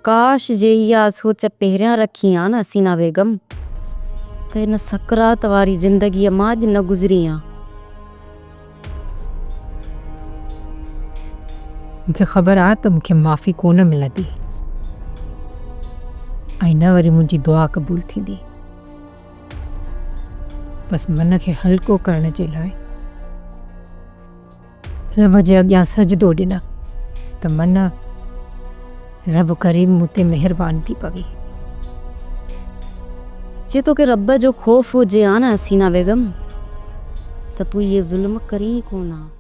काश जे इहा सोच पहिरियां रखी हा न हसीना बेगम, त हिन सकरात वारी ज़िंदगीअ मां अॼु न गुज़री हा। मूंखे ख़बर आहे त मूंखे माफ़ी कोन मिलंदी ऐं न वरी मुंहिंजी दुआ क़बूल थींदी। बसि मन खे हल्को करण जे लाइ रब जे अॻियां सजदो ॾिना त मन रब करीम मूं ते महिरबानी थी पवे। जे तोखे रब जो ख़ौफ़ हुजे हा न हसीना बेगम, त तूं इहे ज़ुल्म करी कोन हा।